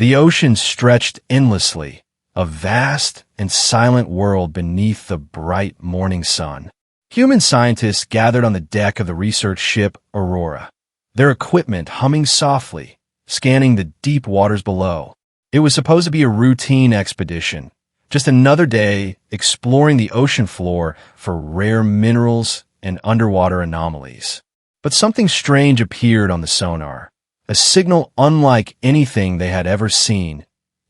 The ocean stretched endlessly, a vast and silent world beneath the bright morning sun. Human scientists gathered on the deck of the research ship Aurora, their equipment humming softly, scanning the deep waters below. It was supposed to be a routine expedition, just another day exploring the ocean floor for rare minerals and underwater anomalies. But something strange appeared on the sonar, a signal unlike anything they had ever seen,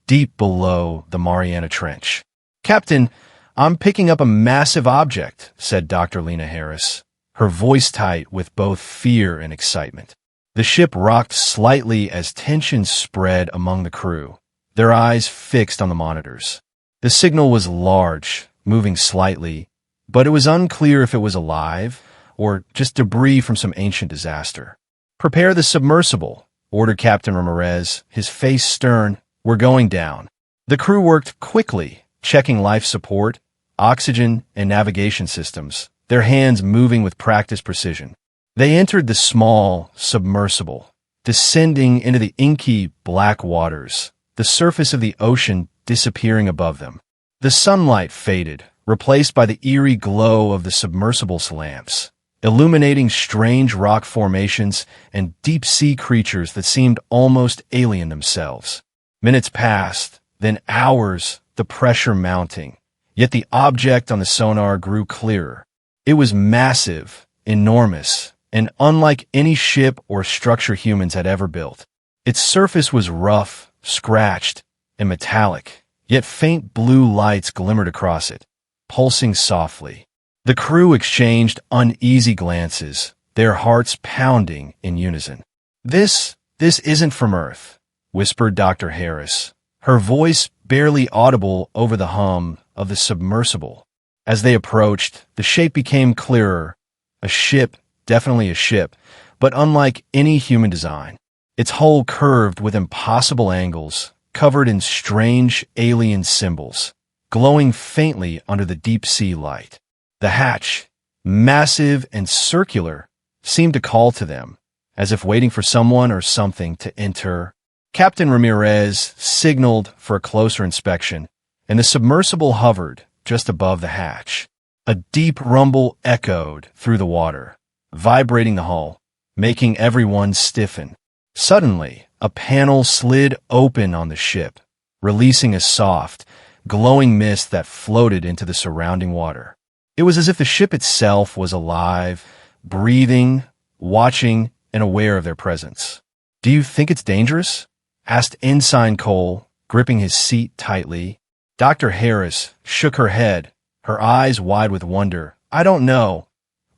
deep below the Mariana Trench. "Captain, I'm picking up a massive object," said Dr. Lena Harris, her voice tight with both fear and excitement. The ship rocked slightly as tension spread among the crew, their eyes fixed on the monitors. The signal was large, moving slightly, but it was unclear if it was alive or just debris from some ancient disaster. "Prepare the submersible," ordered Captain Ramirez, his face stern. "We're going down." The crew worked quickly, checking life support, oxygen, and navigation systems, their hands moving with practiced precision. They entered the small submersible, descending into the inky black waters, the surface of the ocean disappearing above them. The sunlight faded, replaced by the eerie glow of the submersible's lamps, illuminating strange rock formations and deep-sea creatures that seemed almost alien themselves. Minutes passed, then hours, the pressure mounting. Yet the object on the sonar grew clearer. It was massive, enormous, and unlike any ship or structure humans had ever built. Its surface was rough, scratched, and metallic, yet faint blue lights glimmered across it, pulsing softly. The crew exchanged uneasy glances, their hearts pounding in unison. This isn't from Earth," whispered Dr. Harris, her voice barely audible over the hum of the submersible. As they approached, the shape became clearer. A ship, definitely a ship, but unlike any human design. Its hull curved with impossible angles, covered in strange alien symbols, glowing faintly under the deep-sea light. The hatch, massive and circular, seemed to call to them, as if waiting for someone or something to enter. Captain Ramirez signaled for a closer inspection, and the submersible hovered just above the hatch. A deep rumble echoed through the water, vibrating the hull, making everyone stiffen. Suddenly, a panel slid open on the ship, releasing a soft, glowing mist that floated into the surrounding water. It was as if the ship itself was alive, breathing, watching, and aware of their presence. "Do you think it's dangerous?" asked Ensign Cole, gripping his seat tightly. Dr. Harris shook her head, her eyes wide with wonder. "I don't know,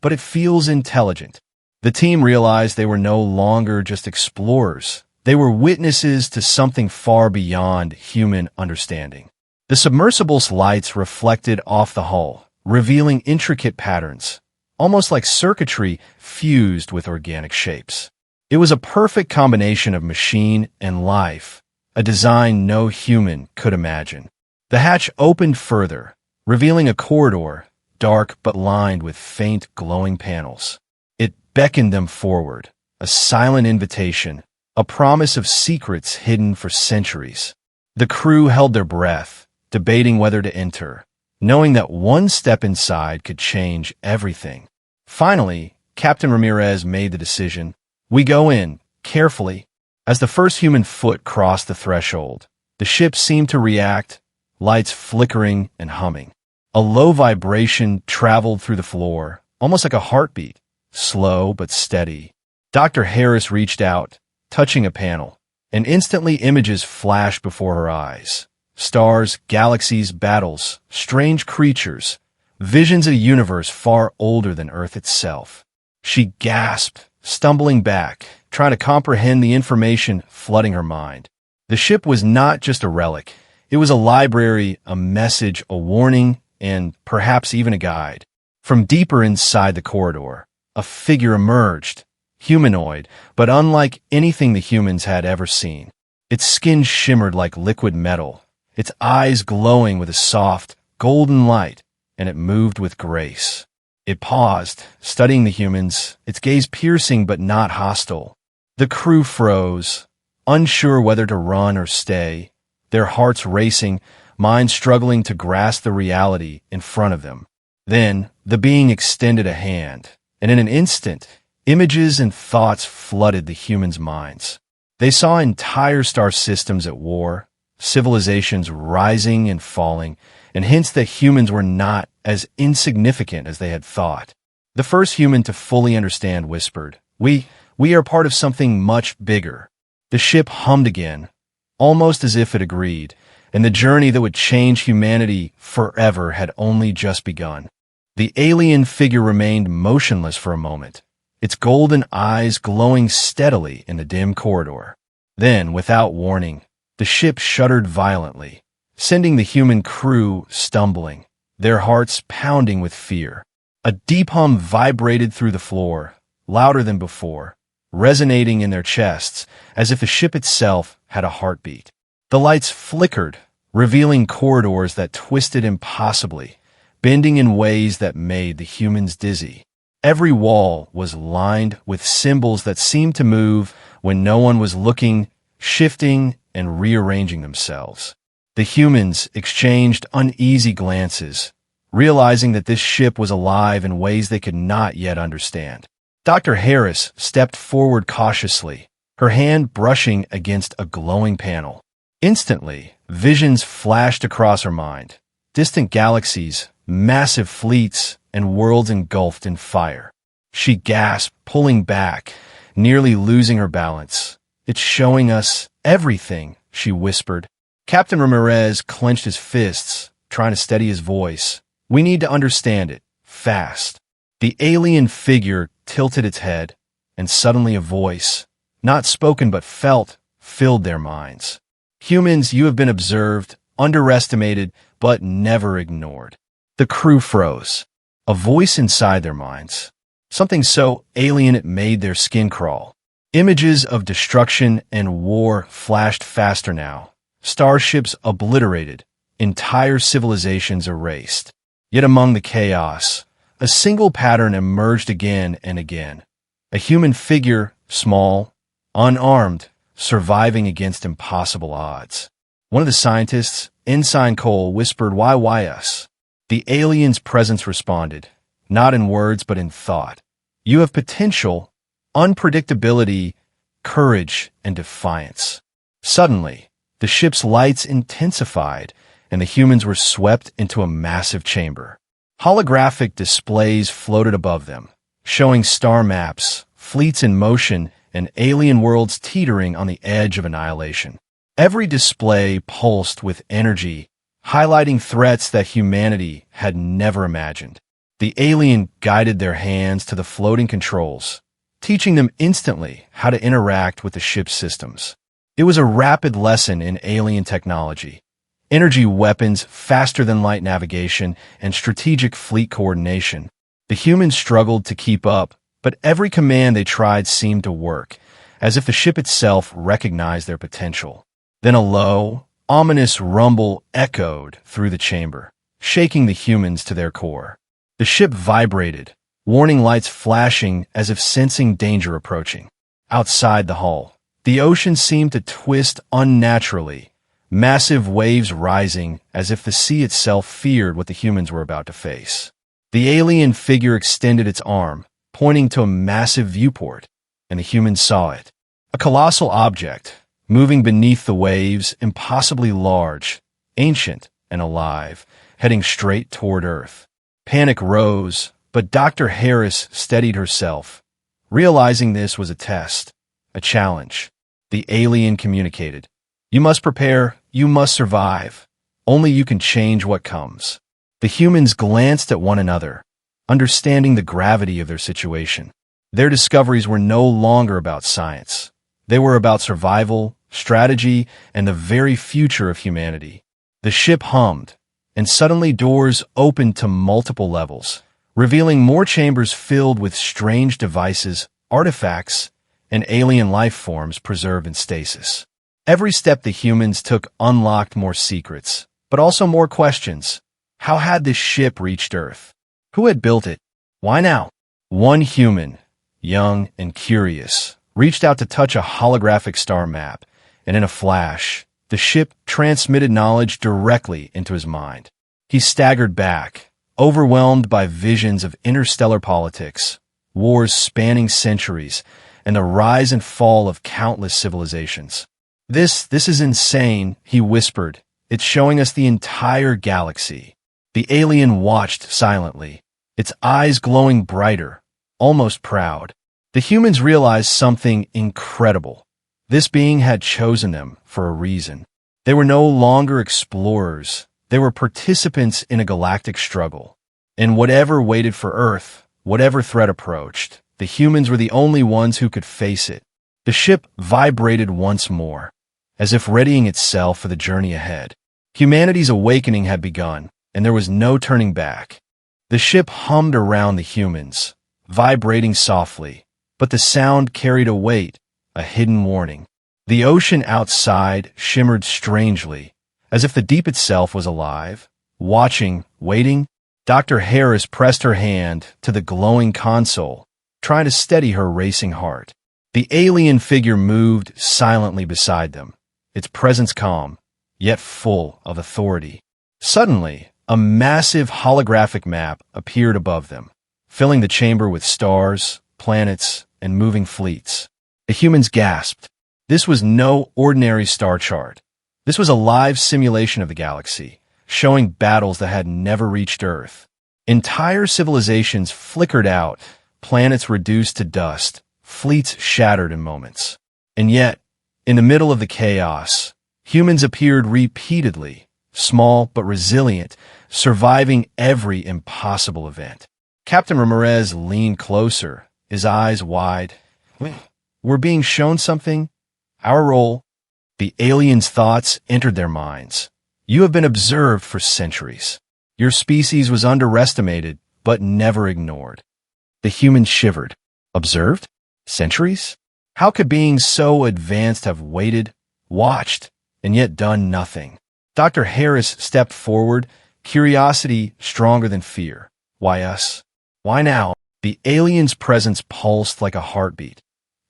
but it feels intelligent." The team realized they were no longer just explorers. They were witnesses to something far beyond human understanding. The submersible's lights reflected off the hull, revealing intricate patterns, almost like circuitry fused with organic shapes. It was a perfect combination of machine and life, a design no human could imagine. The hatch opened further, revealing a corridor, dark but lined with faint glowing panels. It beckoned them forward, a silent invitation, a promise of secrets hidden for centuries. The crew held their breath, debating whether to enter, knowing that one step inside could change everything. Finally, Captain Ramirez made the decision. "We go in, carefully." As the first human foot crossed the threshold, the ship seemed to react, lights flickering and humming. A low vibration traveled through the floor, almost like a heartbeat, slow but steady. Dr. Harris reached out, touching a panel, and instantly images flashed before her eyes. Stars, galaxies, battles, strange creatures, visions of a universe far older than Earth itself. She gasped, stumbling back, trying to comprehend the information flooding her mind. The ship was not just a relic. It was a library, a message, a warning, and perhaps even a guide. From deeper inside the corridor, a figure emerged, humanoid, but unlike anything the humans had ever seen. Its skin shimmered like liquid metal, its eyes glowing with a soft, golden light, and it moved with grace. It paused, studying the humans, its gaze piercing but not hostile. The crew froze, unsure whether to run or stay, their hearts racing, minds struggling to grasp the reality in front of them. Then, the being extended a hand, and in an instant, images and thoughts flooded the humans' minds. They saw entire star systems at war, civilizations rising and falling, and hints that humans were not as insignificant as they had thought. The first human to fully understand whispered, We are part of something much bigger." The ship hummed again, almost as if it agreed, and the journey that would change humanity forever had only just begun. The alien figure remained motionless for a moment, its golden eyes glowing steadily in the dim corridor. Then, without warning, the ship shuddered violently, sending the human crew stumbling, their hearts pounding with fear. A deep hum vibrated through the floor, louder than before, resonating in their chests as if the ship itself had a heartbeat. The lights flickered, revealing corridors that twisted impossibly, bending in ways that made the humans dizzy. Every wall was lined with symbols that seemed to move when no one was looking, shifting and rearranging themselves. The humans exchanged uneasy glances, realizing that this ship was alive in ways they could not yet understand. Dr. Harris stepped forward cautiously, her hand brushing against a glowing panel. Instantly, visions flashed across her mind. Distant galaxies, massive fleets, and worlds engulfed in fire. She gasped, pulling back, nearly losing her balance. "It's showing us everything," she whispered. Captain Ramirez clenched his fists, trying to steady his voice. "We need to understand it, fast." The alien figure tilted its head, and suddenly a voice, not spoken but felt, filled their minds. "Humans, you have been observed, underestimated, but never ignored." The crew froze. A voice inside their minds. Something so alien it made their skin crawl. Images of destruction and war flashed faster now. Starships obliterated, entire civilizations erased. Yet among the chaos, a single pattern emerged again and again. A human figure, small, unarmed, surviving against impossible odds. One of the scientists, Ensign Cole, whispered, Why us?" The alien's presence responded, not in words but in thought. "You have potential, unpredictability, courage, and defiance." Suddenly, the ship's lights intensified, and the humans were swept into a massive chamber. Holographic displays floated above them, showing star maps, fleets in motion, and alien worlds teetering on the edge of annihilation. Every display pulsed with energy, highlighting threats that humanity had never imagined. The alien guided their hands to the floating controls, teaching them instantly how to interact with the ship's systems. It was a rapid lesson in alien technology. Energy weapons, faster-than-light navigation, and strategic fleet coordination. The humans struggled to keep up, but every command they tried seemed to work, as if the ship itself recognized their potential. Then a low, ominous rumble echoed through the chamber, shaking the humans to their core. The ship vibrated, warning lights flashing as if sensing danger approaching. Outside the hull, the ocean seemed to twist unnaturally, massive waves rising as if the sea itself feared what the humans were about to face. The alien figure extended its arm, pointing to a massive viewport, and the humans saw it. A colossal object, moving beneath the waves, impossibly large, ancient and alive, heading straight toward Earth. Panic rose, but Dr. Harris steadied herself. Realizing this was a test, a challenge, the alien communicated. "You must prepare, you must survive. Only you can change what comes." The humans glanced at one another, understanding the gravity of their situation. Their discoveries were no longer about science. They were about survival, strategy, and the very future of humanity. The ship hummed, and suddenly doors opened to multiple levels, revealing more chambers filled with strange devices, artifacts, and alien life forms preserved in stasis. Every step the humans took unlocked more secrets, but also more questions. How had this ship reached Earth? Who had built it? Why now? One human, young and curious, reached out to touch a holographic star map, and in a flash, the ship transmitted knowledge directly into his mind. He staggered back, overwhelmed by visions of interstellar politics, wars spanning centuries, and the rise and fall of countless civilizations. This is insane, he whispered. It's showing us the entire galaxy. The alien watched silently, its eyes glowing brighter, almost proud. The humans realized something incredible. This being had chosen them for a reason. They were no longer explorers. They were participants in a galactic struggle. And whatever waited for Earth, whatever threat approached, the humans were the only ones who could face it. The ship vibrated once more, as if readying itself for the journey ahead. Humanity's awakening had begun, and there was no turning back. The ship hummed around the humans, vibrating softly, but the sound carried a weight, a hidden warning. The ocean outside shimmered strangely, as if the deep itself was alive, watching, waiting. Dr. Harris pressed her hand to the glowing console, trying to steady her racing heart. The alien figure moved silently beside them, its presence calm, yet full of authority. Suddenly, a massive holographic map appeared above them, filling the chamber with stars, planets, and moving fleets. The humans gasped. This was no ordinary star chart. This was a live simulation of the galaxy, showing battles that had never reached Earth. Entire civilizations flickered out, planets reduced to dust, fleets shattered in moments. And yet, in the middle of the chaos, humans appeared repeatedly, small but resilient, surviving every impossible event. Captain Ramirez leaned closer, his eyes wide. We're being shown something? Our role? The aliens' thoughts entered their minds. You have been observed for centuries. Your species was underestimated, but never ignored. The humans shivered. Observed? Centuries? How could beings so advanced have waited, watched, and yet done nothing? Dr. Harris stepped forward, curiosity stronger than fear. Why us? Why now? The alien's presence pulsed like a heartbeat.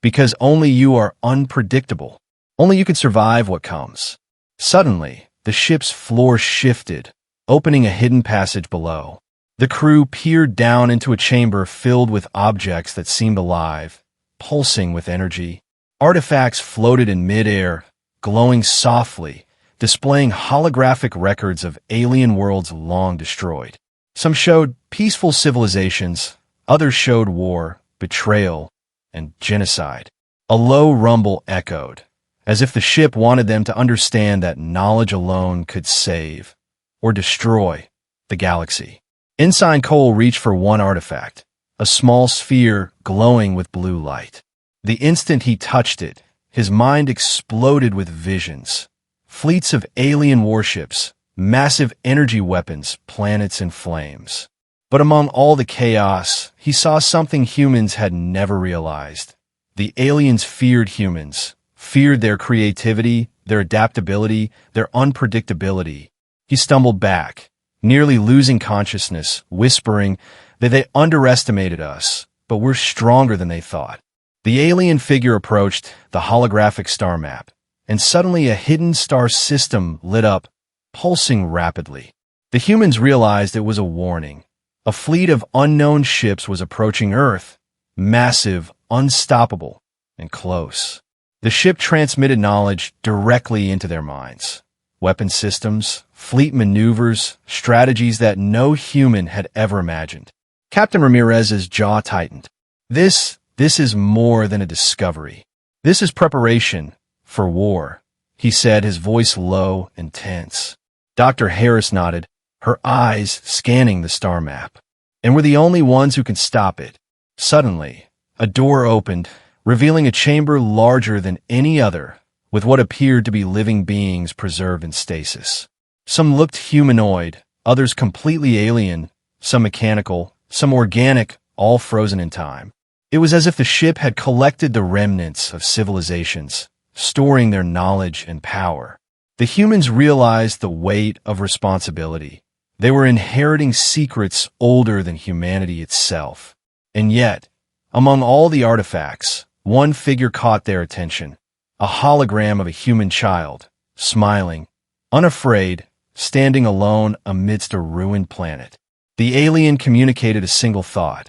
Because only you are unpredictable. Only you can survive what comes. Suddenly, the ship's floor shifted, opening a hidden passage below. The crew peered down into a chamber filled with objects that seemed alive, pulsing with energy. Artifacts floated in midair, glowing softly, displaying holographic records of alien worlds long destroyed. Some showed peaceful civilizations, others showed war, betrayal, and genocide. A low rumble echoed, as if the ship wanted them to understand that knowledge alone could save, or destroy, the galaxy. Ensign Cole reached for one artifact, a small sphere glowing with blue light. The instant he touched it, his mind exploded with visions. Fleets of alien warships, massive energy weapons, planets in flames. But among all the chaos, he saw something humans had never realized. The aliens feared humans, feared their creativity, their adaptability, their unpredictability. He stumbled back, nearly losing consciousness, whispering that they underestimated us, but we're stronger than they thought. The alien figure approached the holographic star map, and suddenly a hidden star system lit up, pulsing rapidly. The humans realized it was a warning. A fleet of unknown ships was approaching Earth, massive, unstoppable, and close. The ship transmitted knowledge directly into their minds. Weapon systems, fleet maneuvers, strategies that no human had ever imagined. Captain Ramirez's jaw tightened. This is more than a discovery. This is preparation for war, he said, his voice low and tense. Dr. Harris nodded, her eyes scanning the star map. And we're the only ones who can stop it. Suddenly, a door opened, revealing a chamber larger than any other, with what appeared to be living beings preserved in stasis. Some looked humanoid, others completely alien, some mechanical, some organic, all frozen in time. It was as if the ship had collected the remnants of civilizations, storing their knowledge and power. The humans realized the weight of responsibility. They were inheriting secrets older than humanity itself. And yet, among all the artifacts, one figure caught their attention. a hologram of a human child, smiling, unafraid, standing alone amidst a ruined planet. The alien communicated a single thought.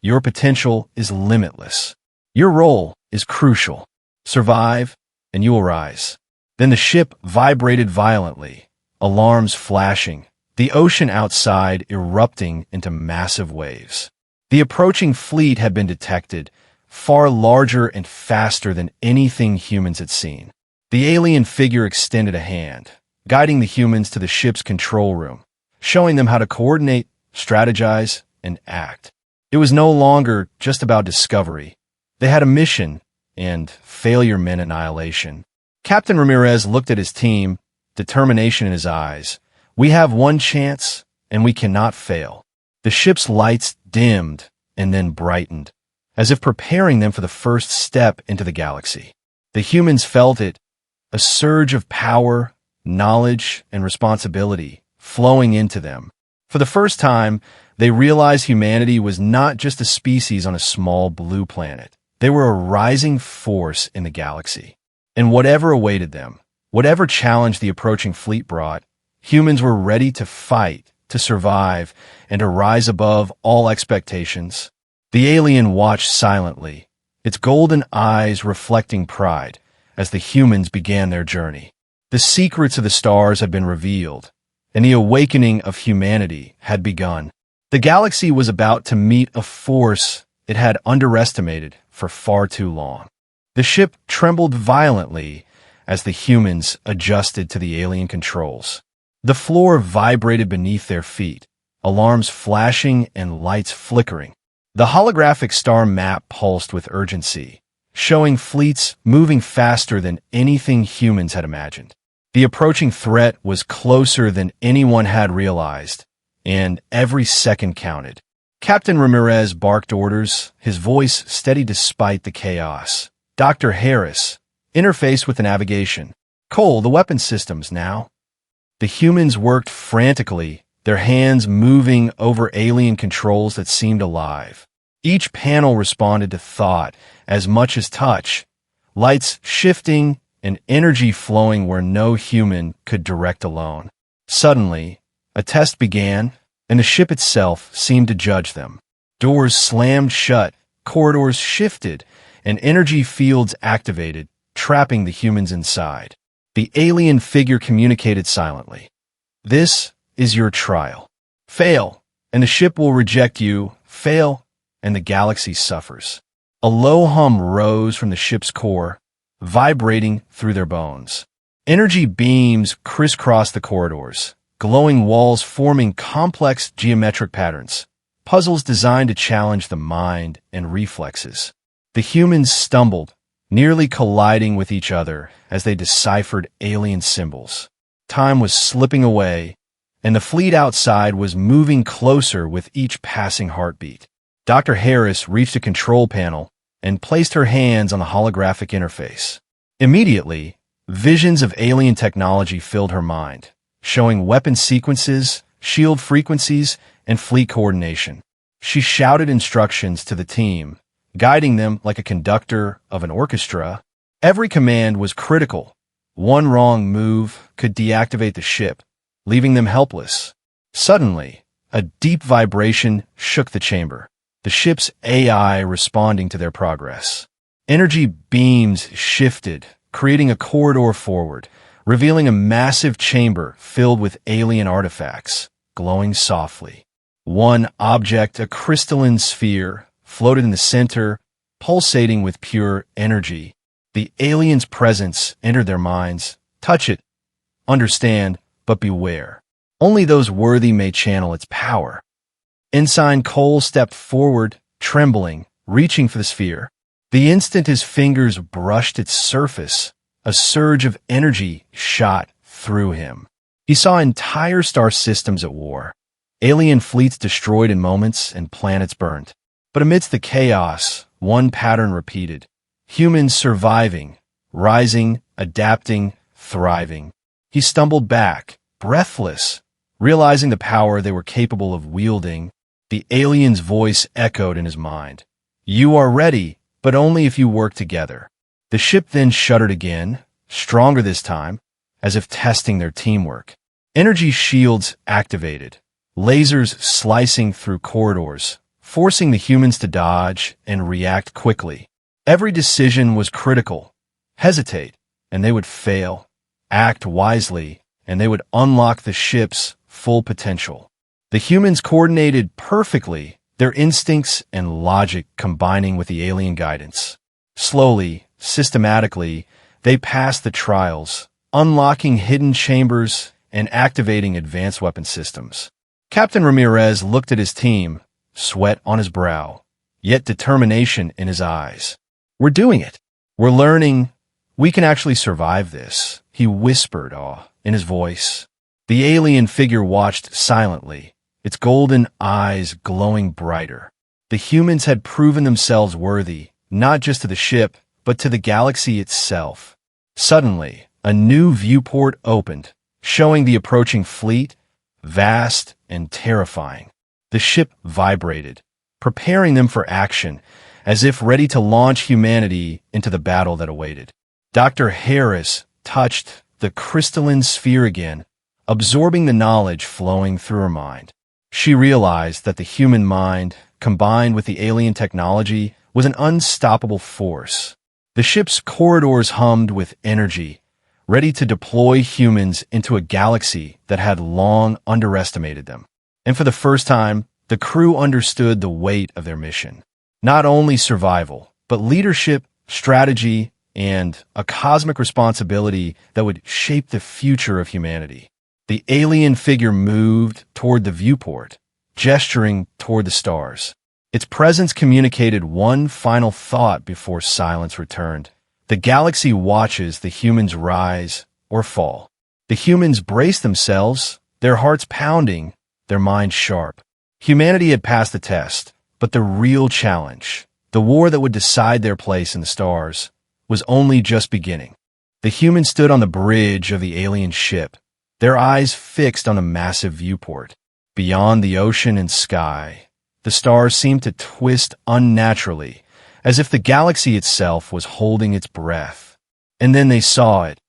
Your potential is limitless. Your role is crucial. Survive, and you will rise. Then the ship vibrated violently, alarms flashing, the ocean outside erupting into massive waves. The approaching fleet had been detected, far larger and faster than anything humans had seen. The alien figure extended a hand, guiding the humans to the ship's control room, showing them how to coordinate, strategize, and act. It was no longer just about discovery. They had a mission, and failure meant annihilation. Captain Ramirez looked at his team, determination in his eyes. We have one chance, and we cannot fail. The ship's lights dimmed and then brightened, as if preparing them for the first step into the galaxy. The humans felt it, a surge of power, knowledge, and responsibility flowing into them. For the first time, they realized humanity was not just a species on a small blue planet. They were a rising force in the galaxy. And whatever awaited them, whatever challenge the approaching fleet brought, humans were ready to fight, to survive, and to rise above all expectations. The alien watched silently, its golden eyes reflecting pride, as the humans began their journey. The secrets of the stars had been revealed, and the awakening of humanity had begun. The galaxy was about to meet a force it had underestimated for far too long. The ship trembled violently as the humans adjusted to the alien controls. The floor vibrated beneath their feet, alarms flashing and lights flickering. The holographic star map pulsed with urgency, showing fleets moving faster than anything humans had imagined. The approaching threat was closer than anyone had realized, and every second counted. Captain Ramirez barked orders, his voice steady despite the chaos. Dr. Harris, interface with the navigation. Cole, the weapon systems now. The humans worked frantically, their hands moving over alien controls that seemed alive. Each panel responded to thought as much as touch, lights shifting and energy flowing where no human could direct alone. Suddenly, a test began, and the ship itself seemed to judge them. Doors slammed shut, corridors shifted, and energy fields activated, trapping the humans inside. The alien figure communicated silently. This is your trial. Fail, and the ship will reject you. Fail, and the galaxy suffers. A low hum rose from the ship's core, vibrating through their bones. Energy beams crisscrossed the corridors, glowing walls forming complex geometric patterns, puzzles designed to challenge the mind and reflexes. The humans stumbled, nearly colliding with each other as they deciphered alien symbols. Time was slipping away, and the fleet outside was moving closer with each passing heartbeat. Dr. Harris reached a control panel and placed her hands on the holographic interface. Immediately, visions of alien technology filled her mind, showing weapon sequences, shield frequencies, and fleet coordination. She shouted instructions to the team, guiding them like a conductor of an orchestra. Every command was critical. One wrong move could deactivate the ship, leaving them helpless. Suddenly, a deep vibration shook the chamber, the ship's AI responding to their progress. Energy beams shifted, creating a corridor forward, revealing a massive chamber filled with alien artifacts, glowing softly. One object, a crystalline sphere, floated in the center, pulsating with pure energy. The alien's presence entered their minds. Touch it, understand, but beware. Only those worthy may channel its power. Ensign Cole stepped forward, trembling, reaching for the sphere. The instant his fingers brushed its surface, a surge of energy shot through him. He saw entire star systems at war, alien fleets destroyed in moments and planets burnt. But amidst the chaos, one pattern repeated. Humans surviving, rising, adapting, thriving. He stumbled back, breathless, realizing the power they were capable of wielding. The alien's voice echoed in his mind. You are ready, but only if you work together. The ship then shuddered again, stronger this time, as if testing their teamwork. Energy shields activated, lasers slicing through corridors, forcing the humans to dodge and react quickly. Every decision was critical. Hesitate, and they would fail. Act wisely, and they would unlock the ship's full potential. The humans coordinated perfectly, their instincts and logic combining with the alien guidance. Slowly, systematically, they passed the trials, unlocking hidden chambers and activating advanced weapon systems. Captain Ramirez looked at his team, sweat on his brow, yet determination in his eyes. "We're doing it. We're learning. We can actually survive this," he whispered, awe in his voice. The alien figure watched silently, its golden eyes glowing brighter. The humans had proven themselves worthy, not just to the ship, but to the galaxy itself. Suddenly, a new viewport opened, showing the approaching fleet, vast and terrifying. The ship vibrated, preparing them for action, as if ready to launch humanity into the battle that awaited. Dr. Harris touched the crystalline sphere again, absorbing the knowledge flowing through her mind. She realized that the human mind, combined with the alien technology, was an unstoppable force. The ship's corridors hummed with energy, ready to deploy humans into a galaxy that had long underestimated them. And for the first time, the crew understood the weight of their mission. Not only survival, but leadership, strategy, and a cosmic responsibility that would shape the future of humanity. The alien figure moved toward the viewport, gesturing toward the stars. Its presence communicated one final thought before silence returned. The galaxy watches the humans rise or fall. The humans braced themselves, their hearts pounding, their minds sharp. Humanity had passed the test, but the real challenge, the war that would decide their place in the stars, was only just beginning. The humans stood on the bridge of the alien ship, their eyes fixed on a massive viewport. Beyond the ocean and sky, the stars seemed to twist unnaturally, as if the galaxy itself was holding its breath. And then they saw it,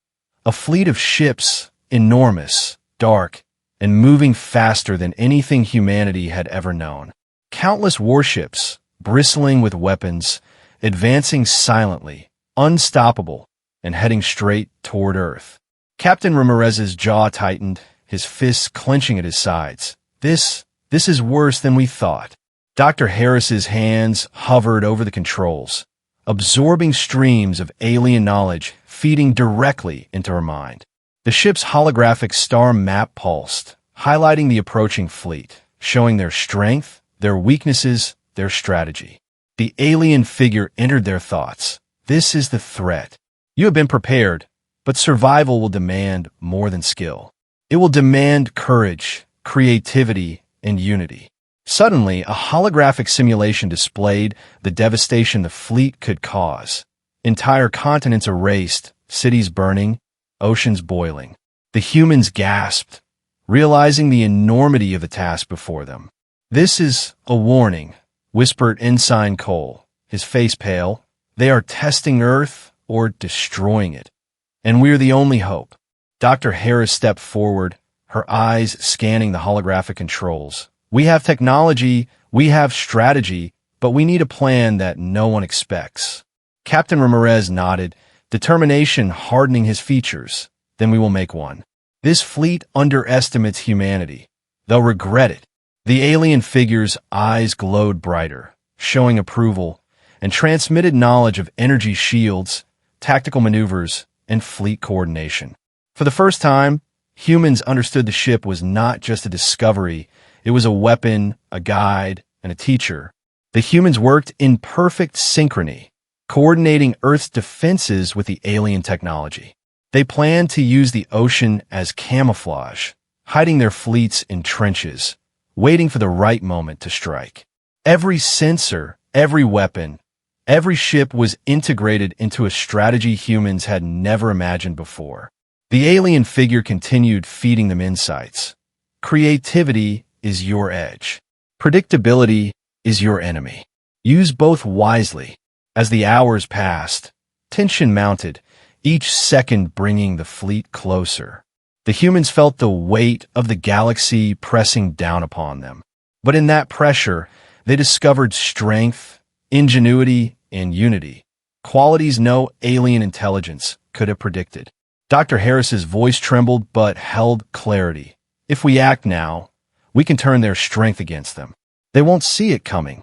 a fleet of ships, enormous, dark, and moving faster than anything humanity had ever known. Countless warships, bristling with weapons, advancing silently, unstoppable, and heading straight toward Earth. Captain Ramirez's jaw tightened, his fists clenching at his sides. This is worse than we thought. Dr. Harris's hands hovered over the controls, absorbing streams of alien knowledge feeding directly into her mind. The ship's holographic star map pulsed, highlighting the approaching fleet, showing their strength, their weaknesses, their strategy. The alien figure entered their thoughts. This is the threat. You have been prepared, but survival will demand more than skill. It will demand courage, creativity, and unity. Suddenly, a holographic simulation displayed the devastation the fleet could cause. Entire continents erased, cities burning, oceans boiling. The humans gasped, realizing the enormity of the task before them. "This is a warning," whispered Ensign Cole, his face pale. "They are testing Earth or destroying it. And we're the only hope." Dr. Harris stepped forward, her eyes scanning the holographic controls. "We have technology, we have strategy, but we need a plan that no one expects." Captain Ramirez nodded, determination hardening his features. "Then we will make one. This fleet underestimates humanity. They'll regret it." The alien figure's eyes glowed brighter, showing approval, and transmitted knowledge of energy shields, tactical maneuvers, and fleet coordination. For the first time, humans understood the ship was not just a discovery, it was a weapon, a guide, and a teacher. The humans worked in perfect synchrony, coordinating Earth's defenses with the alien technology. They planned to use the ocean as camouflage, hiding their fleets in trenches, waiting for the right moment to strike. Every sensor, every weapon, every ship was integrated into a strategy humans had never imagined before. The alien figure continued feeding them insights. Creativity is your edge. Predictability is your enemy. Use both wisely. As the hours passed, Tension mounted, each second bringing the fleet closer. The humans felt the weight of the galaxy pressing down upon them. But in that pressure, they discovered strength, ingenuity, and unity, qualities no alien intelligence could have predicted. Dr. Harris's voice trembled but held clarity. If we act now, we can turn their strength against them. They won't see it coming.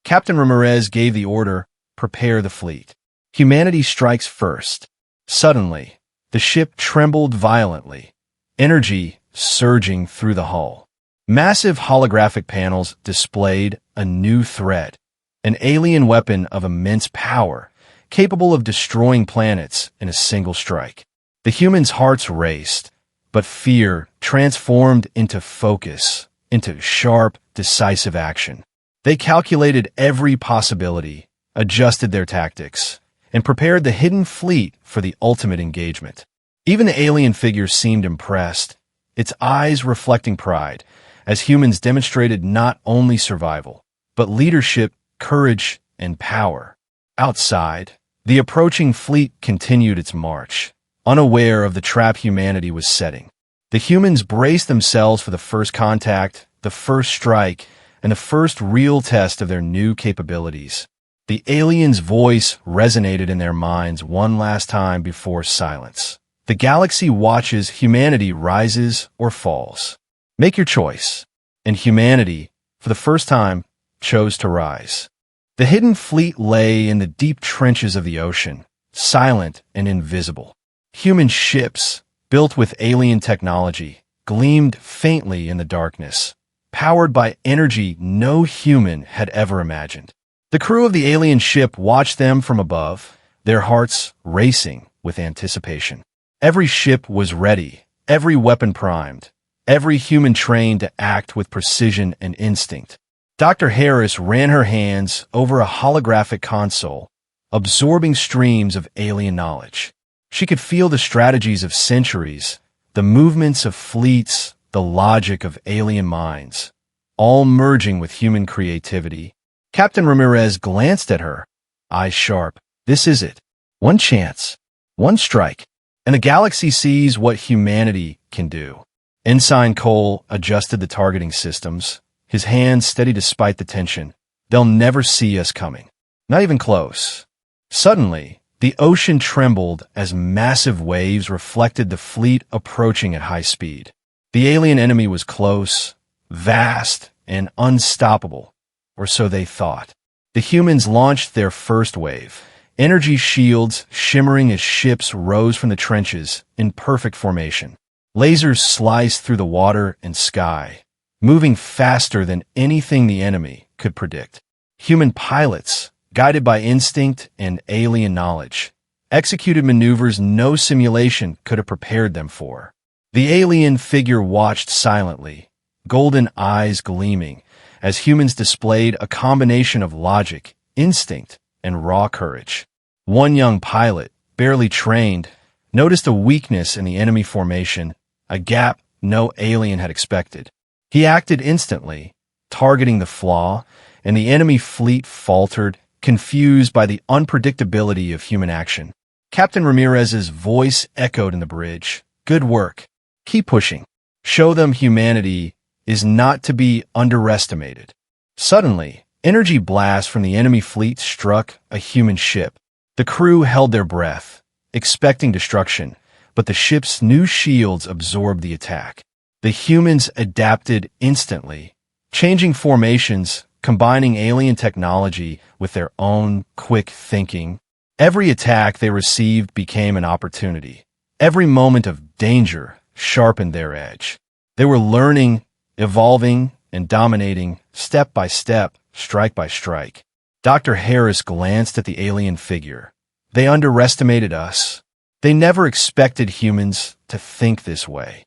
Captain Ramirez gave the order, prepare the fleet. Humanity strikes first. Suddenly, the ship trembled violently, energy surging through the hull. Massive holographic panels displayed a new threat, an alien weapon of immense power, capable of destroying planets in a single strike. The humans' hearts raced, but fear transformed into focus, into sharp, decisive action. They calculated every possibility, adjusted their tactics, and prepared the hidden fleet for the ultimate engagement. Even the alien figure seemed impressed, its eyes reflecting pride, as humans demonstrated not only survival, but leadership, courage, and power. Outside, the approaching fleet continued its march, unaware of the trap humanity was setting. The humans braced themselves for the first contact, the first strike, and the first real test of their new capabilities. The alien's voice resonated in their minds one last time before silence. The galaxy watches humanity rises or falls. Make your choice. And humanity, for the first time, chose to rise. The hidden fleet lay in the deep trenches of the ocean, silent and invisible. Human ships, built with alien technology, gleamed faintly in the darkness, powered by energy no human had ever imagined. The crew of the alien ship watched them from above, their hearts racing with anticipation. Every ship was ready, every weapon primed, every human trained to act with precision and instinct. Dr. Harris ran her hands over a holographic console, absorbing streams of alien knowledge. She could feel the strategies of centuries, the movements of fleets, the logic of alien minds, all merging with human creativity. Captain Ramirez glanced at her, eyes sharp. This is it. One chance, one strike, and the galaxy sees what humanity can do. Ensign Cole adjusted the targeting systems, his hands steady despite the tension. They'll never see us coming. Not even close. Suddenly, the ocean trembled as massive waves reflected the fleet approaching at high speed. The alien enemy was close, vast, and unstoppable, or so they thought. The humans launched their first wave, energy shields shimmering as ships rose from the trenches in perfect formation. Lasers sliced through the water and sky, moving faster than anything the enemy could predict. Human pilots, guided by instinct and alien knowledge, executed maneuvers no simulation could have prepared them for. The alien figure watched silently, golden eyes gleaming, as humans displayed a combination of logic, instinct, and raw courage. One young pilot, barely trained, noticed a weakness in the enemy formation, a gap no alien had expected. He acted instantly, targeting the flaw, and the enemy fleet faltered, confused by the unpredictability of human action. Captain Ramirez's voice echoed in the bridge. Good work. Keep pushing. Show them humanity is not to be underestimated. Suddenly, energy blasts from the enemy fleet struck a human ship. The crew held their breath, expecting destruction, but the ship's new shields absorbed the attack. The humans adapted instantly, changing formations, combining alien technology with their own quick thinking. Every attack they received became an opportunity. Every moment of danger sharpened their edge. They were learning, evolving, and dominating step by step, strike by strike. Dr. Harris glanced at the alien figure. They underestimated us. They never expected humans to think this way.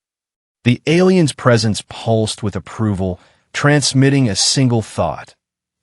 The alien's presence pulsed with approval, transmitting a single thought.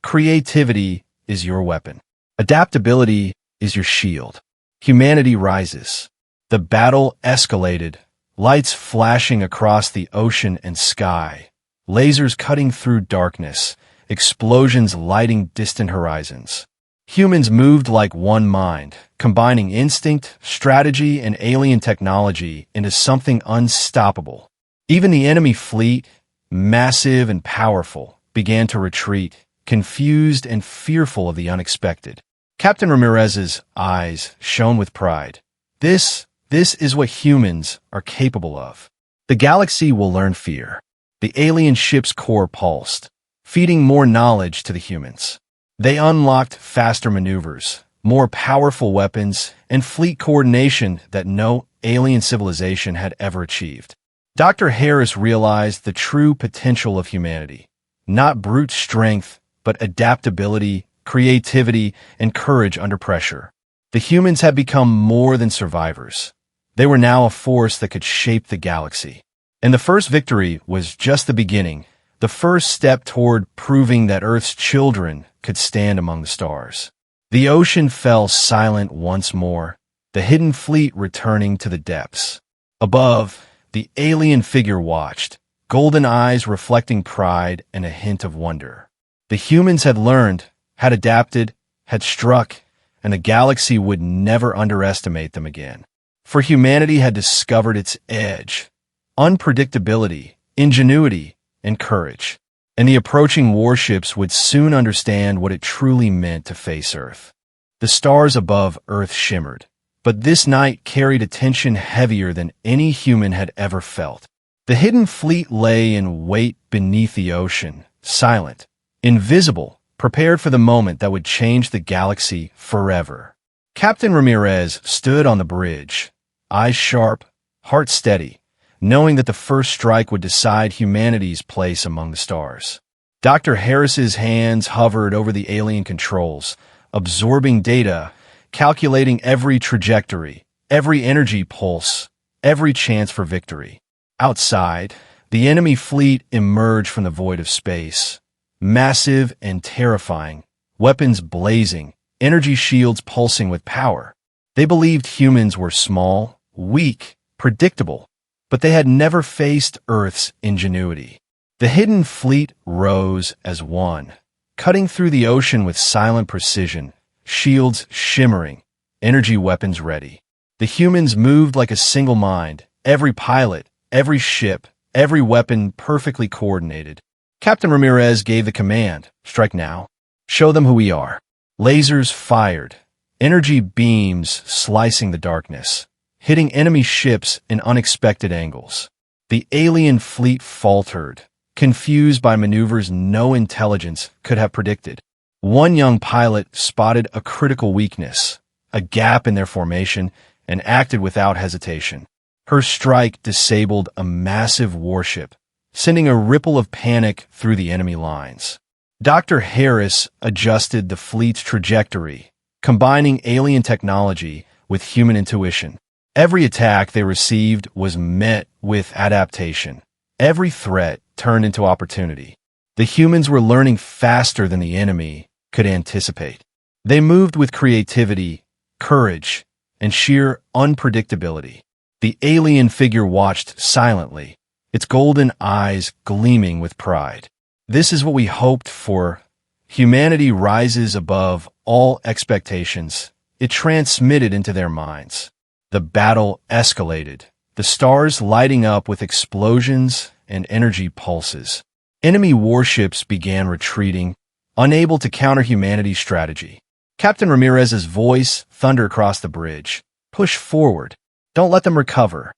Creativity is your weapon. Adaptability is your shield. Humanity rises. The battle escalated, lights flashing across the ocean and sky, lasers cutting through darkness, explosions lighting distant horizons. Humans moved like one mind, combining instinct, strategy, and alien technology into something unstoppable. Even the enemy fleet, massive and powerful, began to retreat, confused and fearful of the unexpected. Captain Ramirez's eyes shone with pride. This is what humans are capable of. The galaxy will learn fear. The alien ship's core pulsed, feeding more knowledge to the humans. They unlocked faster maneuvers, more powerful weapons, and fleet coordination that no alien civilization had ever achieved. Dr. Harris realized the true potential of humanity. Not brute strength, but adaptability, creativity, and courage under pressure. The humans had become more than survivors. They were now a force that could shape the galaxy. And the first victory was just the beginning, the first step toward proving that Earth's children could stand among the stars. The ocean fell silent once more, the hidden fleet returning to the depths. Above, the alien figure watched, golden eyes reflecting pride and a hint of wonder. The humans had learned, had adapted, had struck, and the galaxy would never underestimate them again. For humanity had discovered its edge, unpredictability, ingenuity, and courage. And the approaching warships would soon understand what it truly meant to face Earth. The stars above Earth shimmered, but this night carried a tension heavier than any human had ever felt. The hidden fleet lay in wait beneath the ocean, silent, invisible, prepared for the moment that would change the galaxy forever. Captain Ramirez stood on the bridge, eyes sharp, heart steady, knowing that the first strike would decide humanity's place among the stars. Dr. Harris's hands hovered over the alien controls, absorbing data, calculating every trajectory, every energy pulse, every chance for victory. Outside, the enemy fleet emerged from the void of space, massive and terrifying, weapons blazing, energy shields pulsing with power. They believed humans were small, weak, predictable, but they had never faced Earth's ingenuity. The hidden fleet rose as one, cutting through the ocean with silent precision, shields shimmering, energy weapons ready. The humans moved like a single mind, every pilot, every ship, every weapon perfectly coordinated. Captain Ramirez gave the command, "Strike now. Show them who we are." Lasers fired, energy beams slicing the darkness, hitting enemy ships in unexpected angles. The alien fleet faltered, confused by maneuvers no intelligence could have predicted. One young pilot spotted a critical weakness, a gap in their formation, and acted without hesitation. Her strike disabled a massive warship, sending a ripple of panic through the enemy lines. Dr. Harris adjusted the fleet's trajectory, combining alien technology with human intuition. Every attack they received was met with adaptation. Every threat turned into opportunity. The humans were learning faster than the enemy could anticipate. They moved with creativity, courage, and sheer unpredictability. The alien figure watched silently, its golden eyes gleaming with pride. This is what we hoped for. Humanity rises above all expectations. It transmitted into their minds. The battle escalated, the stars lighting up with explosions and energy pulses. Enemy warships began retreating, unable to counter humanity's strategy. Captain Ramirez's voice thundered across the bridge. "Push forward. Don't let them recover."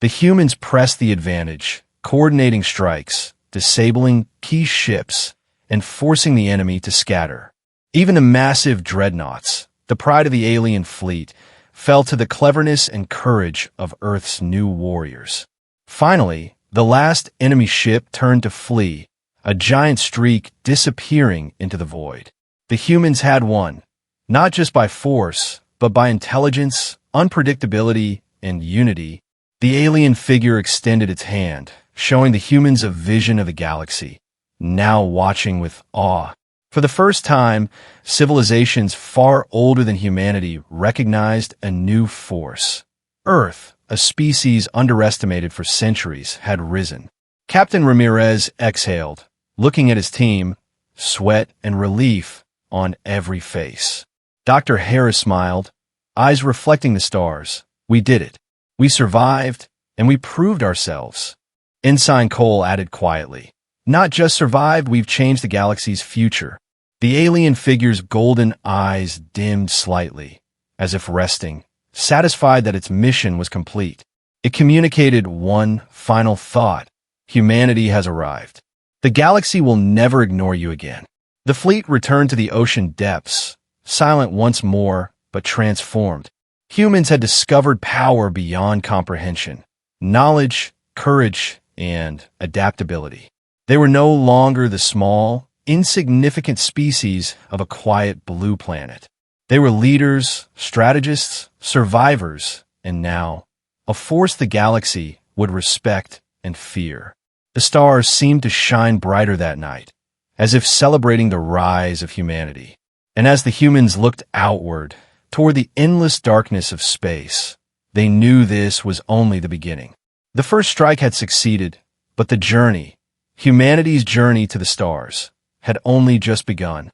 The humans pressed the advantage, coordinating strikes, disabling key ships, and forcing the enemy to scatter. Even the massive dreadnoughts, the pride of the alien fleet, fell to the cleverness and courage of Earth's new warriors. Finally, the last enemy ship turned to flee, a giant streak disappearing into the void. The humans had won, not just by force, but by intelligence, unpredictability, and unity. The alien figure extended its hand, showing the humans a vision of the galaxy, now watching with awe. For the first time, civilizations far older than humanity recognized a new force. Earth, a species underestimated for centuries, had risen. Captain Ramirez exhaled, looking at his team, sweat and relief on every face. Dr. Harris smiled, eyes reflecting the stars. We did it. We survived, and we proved ourselves. Ensign Cole added quietly, not just survived, we've changed the galaxy's future. The alien figure's golden eyes dimmed slightly, as if resting, satisfied that its mission was complete. It communicated one final thought. Humanity has arrived. The galaxy will never ignore you again. The fleet returned to the ocean depths, silent once more, but transformed. Humans had discovered power beyond comprehension, knowledge, courage, and adaptability. They were no longer the small, insignificant species of a quiet blue planet. They were leaders, strategists, survivors, and now, a force the galaxy would respect and fear. The stars seemed to shine brighter that night, as if celebrating the rise of humanity. And as the humans looked outward, toward the endless darkness of space, they knew this was only the beginning. The first strike had succeeded, but the journey, humanity's journey to the stars, had only just begun.